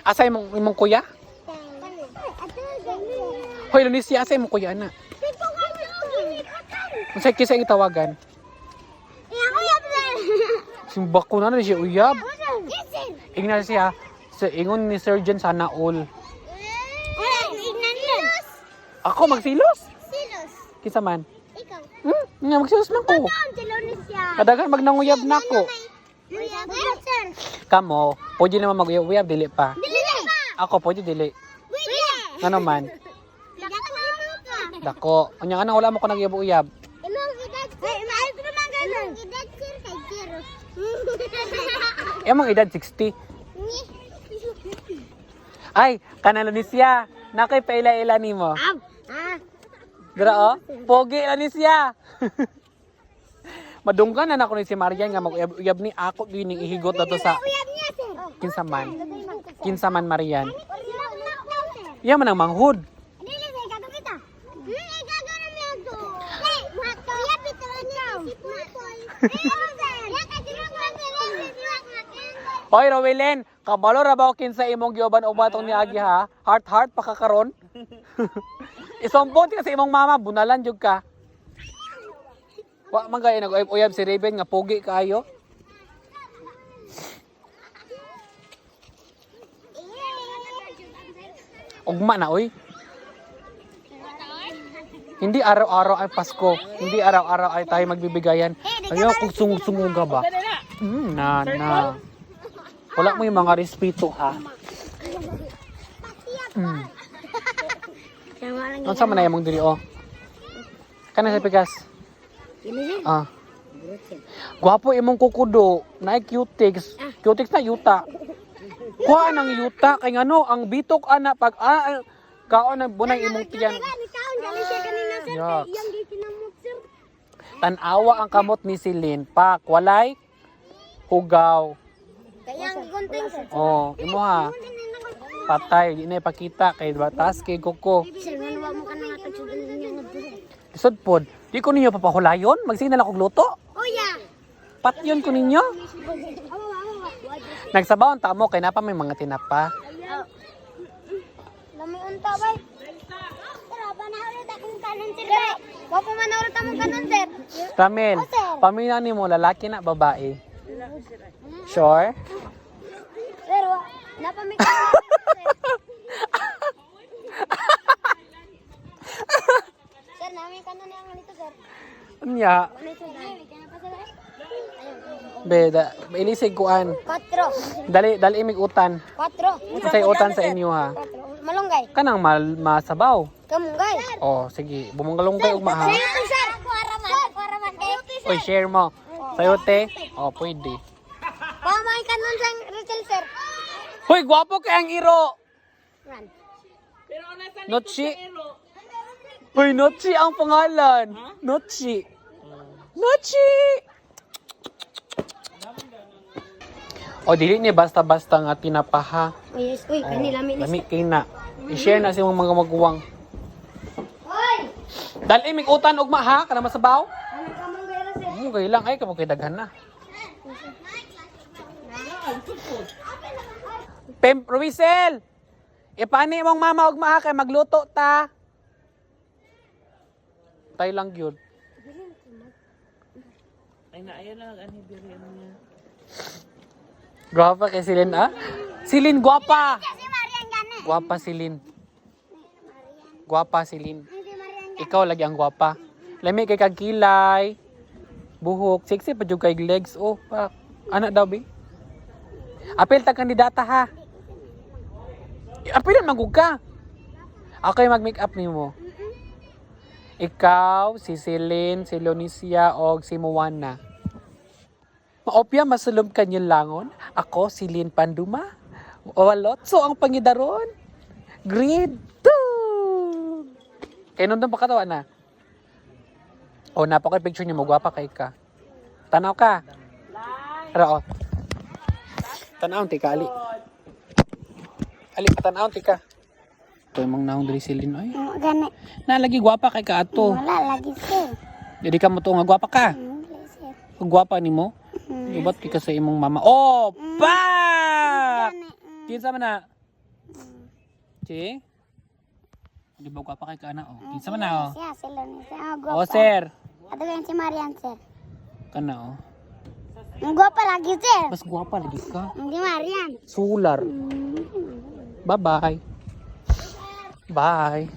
Asa imong kuya? Hoy, Lunisya, asa imong kuya na? Unsay kisa itawagan? Simbako na siya uyab. Ingnan siya sa ingon ni Surgeon sana all. Ako magsilos? Silos. Kinsa man? Ikaw. Nga magsilos man ko. Kadagan magnanguyab na ko. Kamo, pwede naman mag-uyab dili pa. Dili pa. Ako pwede dili. Pwede. Ngano man? Dako. Unya anang wala mo ko nag-uyab-uyab. Imong edad. Ay, pero man ganun. Edad sir kay zero. Emang edad 60. Ay, kanalo ni siya. Nakay paila-ila nimo. Dira oh. Pogi la ni siya. Madunggan na ako ni si Marian nga mag-uyab ni ako gining ihigot ato sa Uyab niya sir. kinsaman. Kinsaman Marian. Iya man ang manghud. Dili sir kato kita. Ikaw na mi ato. Hey, mato. Uyab ito niya si Putoy. Ya ka dinong Hoy Rowelen, kabalo ra ba kinsa imong gioban-uban ni Agi ha? Heart pa ka karon. Isumpot ka sa imong mama, bunalan jud ka. Wa man gay nag-uyab si Raven nga pogi kaayo. Ugma na oy. Hindi araw-araw ay Pasko. Hindi araw-araw ay tayo magbibigayan. Ayaw kung sungog-sunguga ba? Na. Wala mo yung mga respeto ha. Ano sa manay mong diri oh? Kana sa pikas? Ah. Gwapo imong kukudo, naay cutics. Cutics na yuta. Kuha nang yuta kay ngano ang bitok ana pag kaon na bunay imong tiyan. Yuck. Tanawa ang kamot ni Silin pak walay hugaw. Kayang gigunting sir. Oh, imo ha. Patay di na ipakita kay batas kay kuko. Sir, manuwa mo ka na nga tagsugan niya nga duro. Isod pod. Di ko ninyo papahulayon, magsinala kog luto. Kuya. Patyon ko ninyo. Nagsabawon tamo kay napa may mga tinapa. Lami unta bay. Pero panahulot akong kanon sir. Wa pa manahulot akong kanon sir. Ramel, pamina nimo lalaki na babae. Sure? Pero napamik kanon sir. Sir, namin kanon yang nito sir. Unya, Ano ito dai? Kaya pa sir. beda, ilisig kuan. 4. Dali imig utan. 4. Say utan sa inyo ha. Malunggay. Kanang masabaw. Kamunggay. Oh, sige, bumunggalong kay ugma ha. Sir, kuaraman kay. Oy, share mo. Sayote. Oh, pwede. Pamay kanon sa Rachel sir. Hoy, gwapo kay ang iro. Run. Notchi. Hoy, Notchi ang pangalan. Notchi. Notchi. O, dili ni basta-basta nga tinapaha. Yes, uy, kanila mi. Lami kay na. I-share na sa mga maguwang. Hoy! Dali mig utan ugma ha, kana masabaw. Ano kamunggay ra sir? Mo kay lang ay kamo kay daghan na. Pem Ruisel. Ipani mong mama ugma ha kay magluto ta. Tay lang gyud. Ay na ayan lang ani diri niya. Guwapa kay Silin ah. Silin guwapa. Si Marian gani. Guwapa Silin. Guwapa Silin. Si Marian. Ikaw lagi ang guwapa. Lami kay kag kilay. Buhok, sexy pa jud kay legs. Oh, pak. Ana daw bi. Apil ta kandidata ha. Apil man gug ka. Okay mag-make up nimo. Ikaw, si Celine, si Leonicia, o si Moana. Maopya, masulog kanyo langon. Ako, si Lynn Panduma. Walotso ang pangidaron. Grade 2. Kaya nun doon pakatawa na. O, napaka-picture niyo, magwapa kay ka. Tanaw ka. Rao. Tanaw, tika, ali. Ali, tanaw, tika. Ito yung mga naong dali si Lynn. Ay, Gani. nalagi gwapa kay ka ato. Wala lagi sir. Dili ka mo to nga gwapa ka. Sir. Kung gwapa ni mo. Ibat kay ka sa imong mama. Oh, pa! Kinsa man na? Che? Di ba gwapa kay ka na oh. Kinsa man na oh. Siya, sila ni siya. Oh, sir. Ato yan si Marian, sir. Kana oh. Ang gwapa lagi, sir. Mas gwapa lagi ka. Hindi Marian. Sular. Bye-bye. Bye.